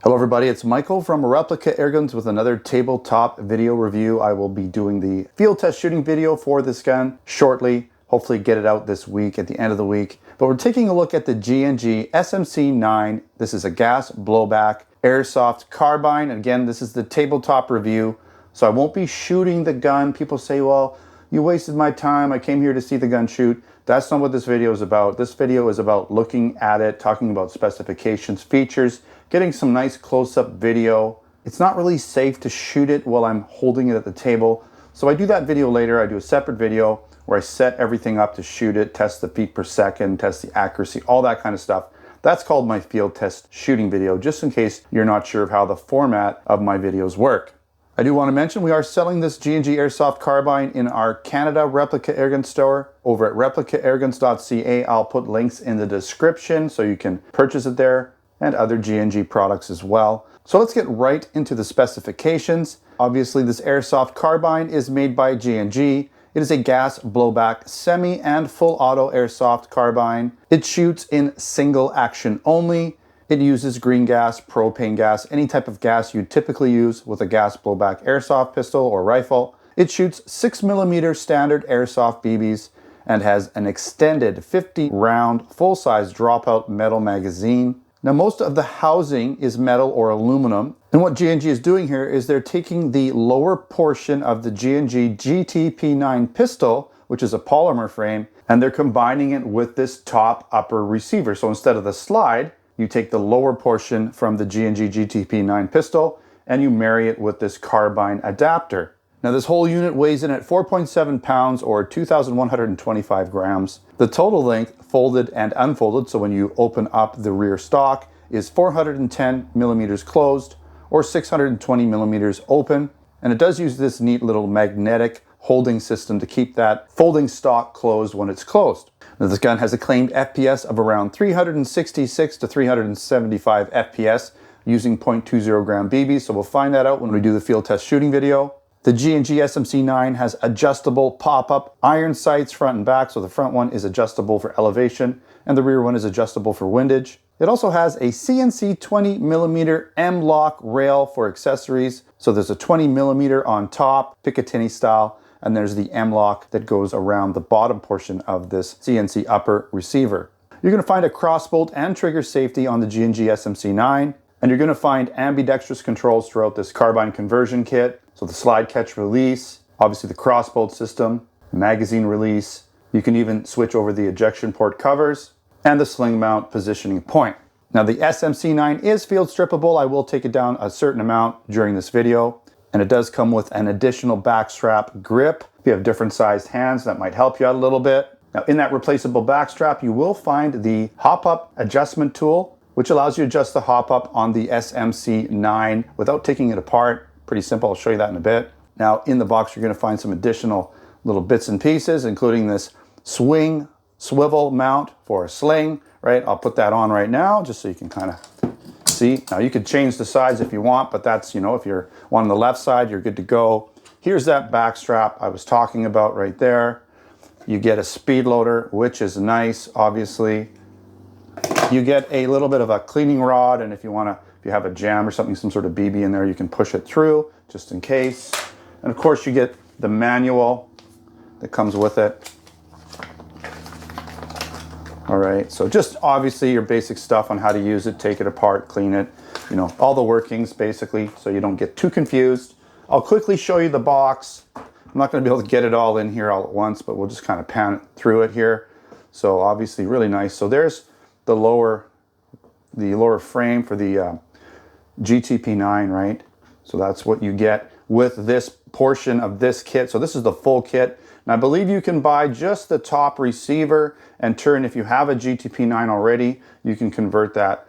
Hello everybody, it's Michael from Replica Airguns with another tabletop video review. I will be doing the field test shooting video for this gun shortly. Hopefully get it out this week at the end of the week. But we're taking a look at the G&G SMC-9. This is a gas blowback airsoft carbine. Again, this is the tabletop review, so I won't be shooting the gun. People say, well, you wasted my time. I came here to see the gun shoot. That's not what this video is about. This video is about looking at it, talking about specifications, features, getting some nice close-up video. It's not really safe to shoot it while I'm holding it at the table. So I do that video later. I do a separate video where I set everything up to shoot it, test the feet per second, test the accuracy, all that kind of stuff. That's called my field test shooting video, just in case you're not sure of how the format of my videos work. I do want to mention we are selling this G&G Airsoft Carbine in our Canada Replica Airgun store over at replicaairguns.ca. I'll put links in the description so you can purchase it there, and other G&G products as well. So let's get right into the specifications. Obviously, this Airsoft Carbine is made by G&G. It is a gas blowback semi and full auto airsoft carbine. It shoots in single action only. It uses green gas, propane gas, any type of gas you'd typically use with a gas blowback airsoft pistol or rifle. It shoots 6mm standard airsoft BBs and has an extended 50-round full-size dropout metal magazine. Now, most of the housing is metal or aluminum, and what G&G is doing here is they're taking the lower portion of the G&G GTP9 pistol, which is a polymer frame, and they're combining it with this top upper receiver. So instead of the slide, you take the lower portion from the G&G GTP9 pistol and you marry it with this carbine adapter. Now, this whole unit weighs in at 4.7 pounds or 2,125 grams. The total length, folded and unfolded, so when you open up the rear stock, is 410 millimeters closed or 620 millimeters open. And it does use this neat little magnetic holding system to keep that folding stock closed when it's closed. Now, this gun has a claimed FPS of around 366 to 375 FPS using .20 gram BB, so we'll find that out when we do the field test shooting video. The G&G SMC-9 has adjustable pop-up iron sights front and back, so the front one is adjustable for elevation and the rear one is adjustable for windage. It also has a CNC 20mm M-lock rail for accessories, so there's a 20mm on top, Picatinny style, and there's the M-lock that goes around the bottom portion of this CNC upper receiver. You're going to find a crossbolt and trigger safety on the G&G SMC-9, and you're going to find ambidextrous controls throughout this carbine conversion kit. So the slide catch release, obviously the crossbolt system, magazine release. You can even switch over the ejection port covers and the sling mount positioning point. Now, the SMC-9 is field strippable. I will take it down a certain amount during this video. And it does come with an additional backstrap grip. If you have different sized hands, that might help you out a little bit. Now, in that replaceable backstrap, you will find the hop-up adjustment tool, which allows you to adjust the hop-up on the SMC-9 without taking it apart. Pretty simple. I'll show you that in a bit. Now, in the box, you're going to find some additional little bits and pieces, including this swing swivel mount for a sling, right? I'll put that on right now just so you can kind of see. Now, you could change the sides if you want, but that's, you know, if you're one on the left side, you're good to go. Here's that back strap I was talking about right there. You get a speed loader, which is nice, obviously. You get a little bit of a cleaning rod, and if you have a jam or something, some sort of BB in there, you can push it through just in case. And of course, you get the manual that comes with it. All right, so just obviously your basic stuff on how to use it, take it apart, clean it, you know, all the workings basically, so you don't get too confused. I'll quickly show you the box. I'm not going to be able to get it all in here all at once, but we'll just kind of pan through it here. So obviously really nice. So there's the lower frame for the GTP9, right? So that's what you get with this portion of this kit. So this is the full kit. And I believe you can buy just the top receiver and turn, if you have a GTP9 already, you can convert that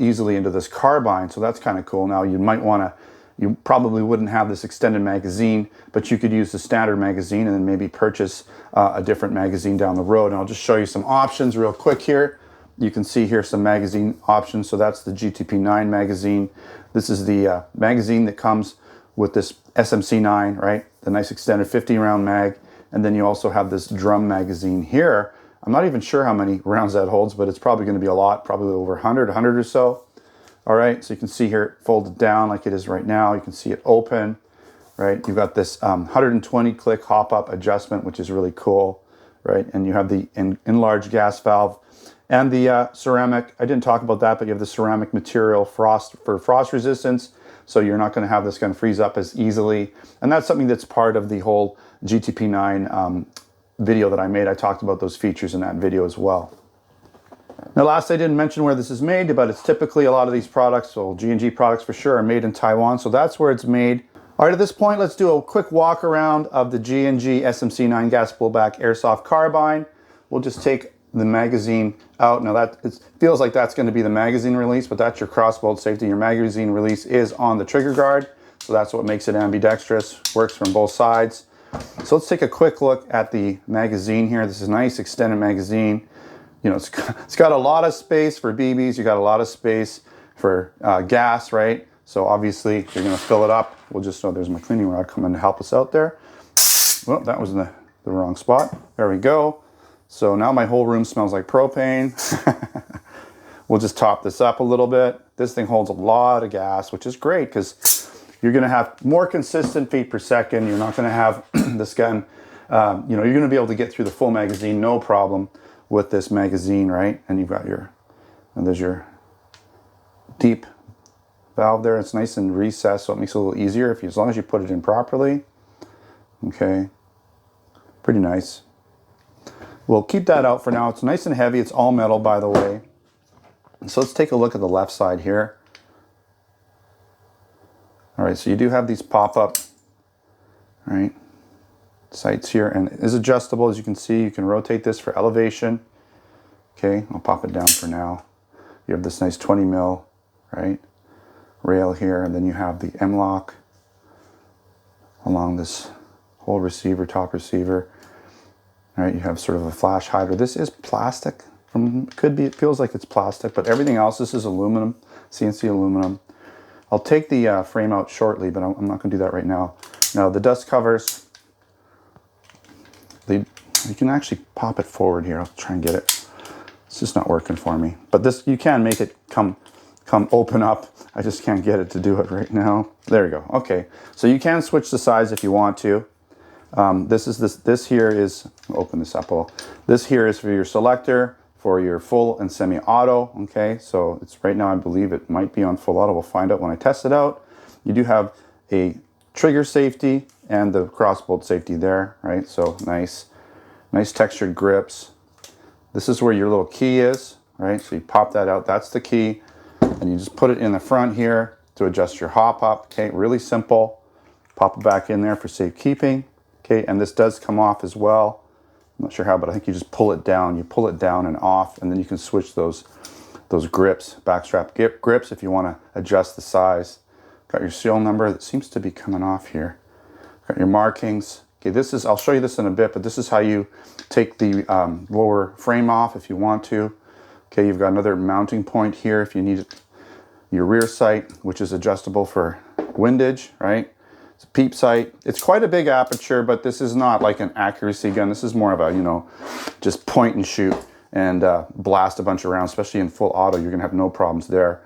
easily into this carbine. So that's kind of cool. Now you probably wouldn't have this extended magazine, but you could use the standard magazine and then maybe purchase a different magazine down the road. And I'll just show you some options real quick here. You can see here some magazine options. So that's the GTP9 magazine. This is the magazine that comes with this SMC-9, right? The nice extended 50-round mag. And then you also have this drum magazine here. I'm not even sure how many rounds that holds, but it's probably going to be a lot, probably over 100 or so. All right, so you can see here it folded down like it is right now. You can see it open, right? You've got this 120 click hop up adjustment, which is really cool, right? And you have the enlarged gas valve and the ceramic. I didn't talk about that, but you have the ceramic material for frost resistance. So you're not going to have this gun freeze up as easily. And that's something that's part of the whole GTP9 video that I made. I talked about those features in that video as well. Now last, I didn't mention where this is made, but it's typically a lot of these products, so G&G products for sure, are made in Taiwan. So that's where it's made. All right, at this point, let's do a quick walk around of the G&G SMC-9 Gas Blowback Airsoft Carbine. We'll just take the magazine out. Now that it feels like that's going to be the magazine release, but that's your crossbolt safety. Your magazine release is on the trigger guard, so that's what makes it ambidextrous. Works from both sides. So let's take a quick look at the magazine here. This is a nice extended magazine. You know, it's got a lot of space for BBs. You got a lot of space for gas, right? So obviously you're going to fill it up. We'll just, so there's my cleaning rod coming to help us out there. Well, that was in the wrong spot. There we go. So now my whole room smells like propane. We'll just top this up a little bit. This thing holds a lot of gas, which is great because you're going to have more consistent feet per second. You're not going to have this gun, you know, you're going to be able to get through the full magazine, no problem with this magazine, right? And you've got your, and there's your deep valve there. It's nice and recessed, so it makes it a little easier if you, as long as you put it in properly. Okay, pretty nice. We'll keep that out for now. It's nice and heavy. It's all metal, by the way. So let's take a look at the left side here. All right, so you do have these pop-up, right, sights here, and it is adjustable. As you can see, you can rotate this for elevation. Okay, I'll pop it down for now. You have this nice 20 mil, right, rail here, and then you have the M-lock along this whole receiver, top receiver. All right, you have sort of a flash hider. This is plastic. Could be, it feels like it's plastic, but everything else, this is aluminum, CNC aluminum. I'll take the frame out shortly, but I'm not going to do that right now. Now, the dust covers, you can actually pop it forward here. I'll try and get it. It's just not working for me. But this, you can make it come open up. I just can't get it to do it right now. There we go. Okay, so you can switch the size if you want to. This here is, I'll open this up. This here is for your selector, for your full and semi-auto. Okay, so it's right now, I believe it might be on full auto. We'll find out when I test it out. You do have a trigger safety and the crossbolt safety there, right? So nice textured grips. This is where your little key is, right? So you pop that out, that's the key, and you just put it in the front here to adjust your hop up. Okay, really simple. Pop it back in there for safekeeping. Okay, and this does come off as well. I'm not sure how, but I think you just pull it down. You pull it down and off, and then you can switch those grips, backstrap grips, if you want to adjust the size. Got your serial number that seems to be coming off here. Got your markings. Okay, this is, I'll show you this in a bit, but this is how you take the lower frame off if you want to. Okay, you've got another mounting point here if you need it. Your rear sight, which is adjustable for windage, right? It's a peep sight. It's quite a big aperture, but this is not like an accuracy gun. This is more of a, you know, just point and shoot and blast a bunch of rounds, especially in full auto. You're gonna have no problems there.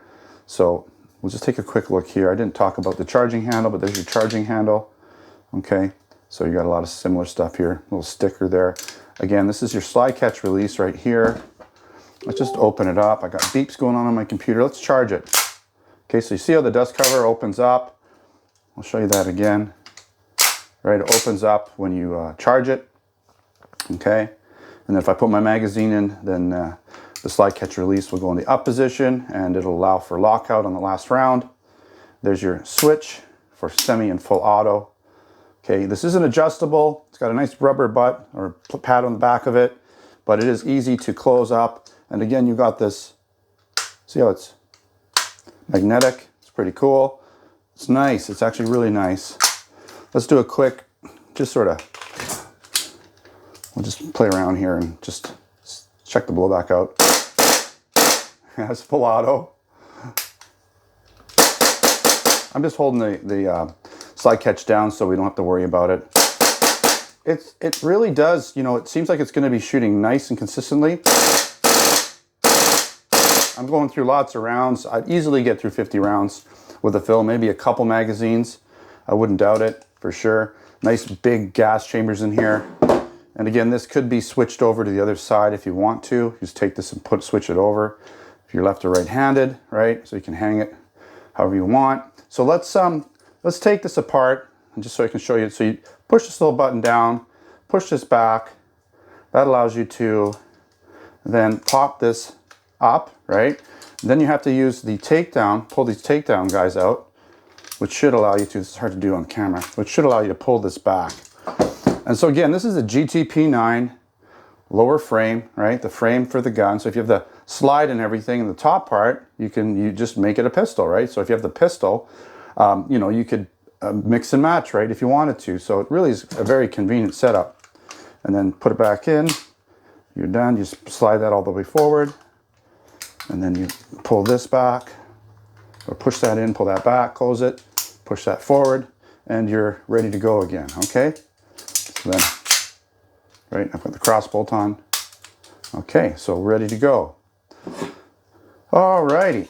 So we'll just take a quick look here. I didn't talk about the charging handle, but there's your charging handle. Okay, so you got a lot of similar stuff here. Little sticker there. Again, this is your slide catch release right here. Let's just open it up. I got beeps going on my computer. Let's charge it. Okay, so you see how the dust cover opens up. I'll show you that again. Right, it opens up when you charge it. Okay, and then if I put my magazine in, then the slide catch release will go in the up position, and it'll allow for lockout on the last round. There's your switch for semi and full auto. Okay, this isn't adjustable. It's got a nice rubber butt or pad on the back of it, but it is easy to close up. And again, you got this, see how it's magnetic? It's pretty cool. It's nice. It's actually really nice. Let's do a quick, just sort of, we'll just play around here and just check the blowback out. That's full auto. I'm just holding the slide catch down so we don't have to worry about it. It really does, you know, it seems like it's going to be shooting nice and consistently. I'm going through lots of rounds. I'd easily get through 50 rounds with a fill, maybe a couple magazines. I wouldn't doubt it, for sure. Nice big gas chambers in here. And again, this could be switched over to the other side if you want to. Just take this and switch it over. If you're left or right-handed, right? So you can hang it however you want. So let's take this apart, and just so I can show you. So you push this little button down, push this back. That allows you to then pop this up, right? And then you have to use the takedown, pull these takedown guys out, which should allow you to, it's hard to do on camera, which should allow you to pull this back. And so again, this is a GTP9 lower frame, right? The frame for the gun. So if you have the slide and everything in the top part, you just make it a pistol, right? So if you have the pistol, you know, you could mix and match, right? If you wanted to. So it really is a very convenient setup. And then put it back in. You're done. You just slide that all the way forward. And then you pull this back, or push that in, pull that back, close it, push that forward, and you're ready to go again, okay? So then, right, I've got the cross bolt on. Okay, so ready to go. All righty.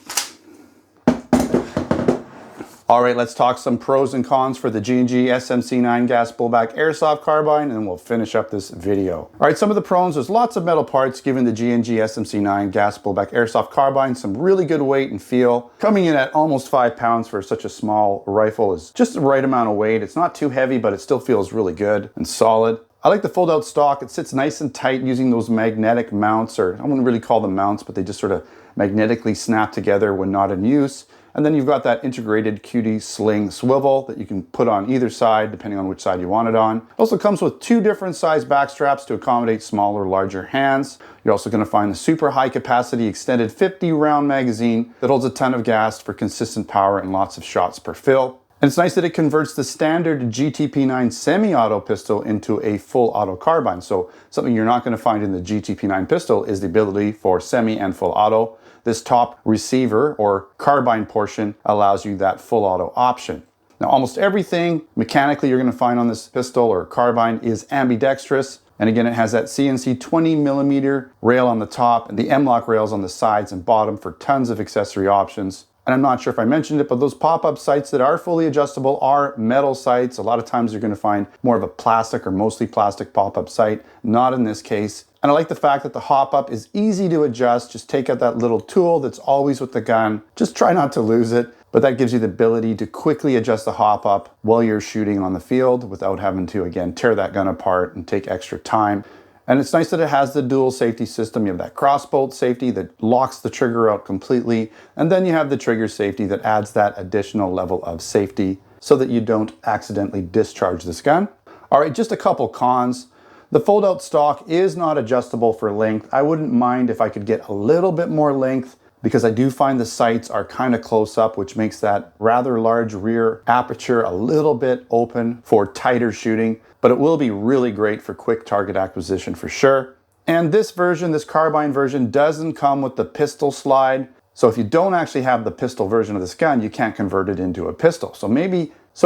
All right, let's talk some pros and cons for the G&G SMC-9 Gas Blowback Airsoft Carbine, and we'll finish up this video. All right, some of the pros, there's lots of metal parts giving the G&G SMC-9 Gas Blowback Airsoft Carbine some really good weight and feel. Coming in at almost 5 pounds for such a small rifle is just the right amount of weight. It's not too heavy, but it still feels really good and solid. I like the fold-out stock. It sits nice and tight using those magnetic mounts, or I wouldn't really call them mounts, but they just sort of magnetically snap together when not in use. And then you've got that integrated QD sling swivel that you can put on either side, depending on which side you want it on. It also comes with 2 different size back straps to accommodate smaller, larger hands. You're also going to find the super high capacity extended 50 round magazine that holds a ton of gas for consistent power and lots of shots per fill. And it's nice that it converts the standard GTP9 semi-auto pistol into a full auto carbine. So something you're not going to find in the GTP9 pistol is the ability for semi and full auto. This top receiver or carbine portion allows you that full auto option. Now, almost everything mechanically you're going to find on this pistol or carbine is ambidextrous. And again, it has that CNC 20mm rail on the top and the M-LOK rails on the sides and bottom for tons of accessory options. And I'm not sure if I mentioned it, but those pop-up sights that are fully adjustable are metal sights. A lot of times you're going to find more of a plastic or mostly plastic pop-up sight. Not in this case. And I like the fact that the hop-up is easy to adjust. Just take out that little tool that's always with the gun. Just try not to lose it. But that gives you the ability to quickly adjust the hop-up while you're shooting on the field without having to, again, tear that gun apart and take extra time. And it's nice that it has the dual safety system. You have that cross bolt safety that locks the trigger out completely. And then you have the trigger safety that adds that additional level of safety so that you don't accidentally discharge this gun. All right, just a couple cons. The fold-out stock is not adjustable for length. I wouldn't mind if I could get a little bit more length because I do find the sights are kind of close up, which makes that rather large rear aperture a little bit open for tighter shooting. But it will be really great for quick target acquisition for sure. And this version, this carbine version, doesn't come with the pistol slide. So if you don't actually have the pistol version of this gun, you can't convert it into a pistol. So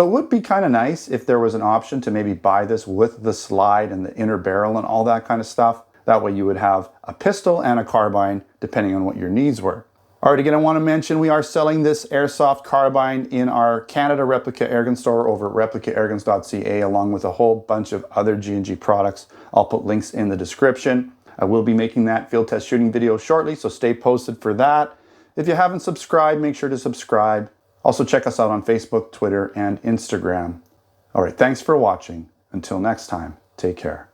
it would be kind of nice if there was an option to maybe buy this with the slide and the inner barrel and all that kind of stuff. That way you would have a pistol and a carbine depending on what your needs were. All right, again, I want to mention we are selling this Airsoft Carbine in our Canada Replica Airgun store over at replicaairguns.ca along with a whole bunch of other G&G products. I'll put links in the description. I will be making that field test shooting video shortly, so stay posted for that. If you haven't subscribed, make sure to subscribe. Also check us out on Facebook, Twitter, and Instagram. All right, thanks for watching. Until next time, take care.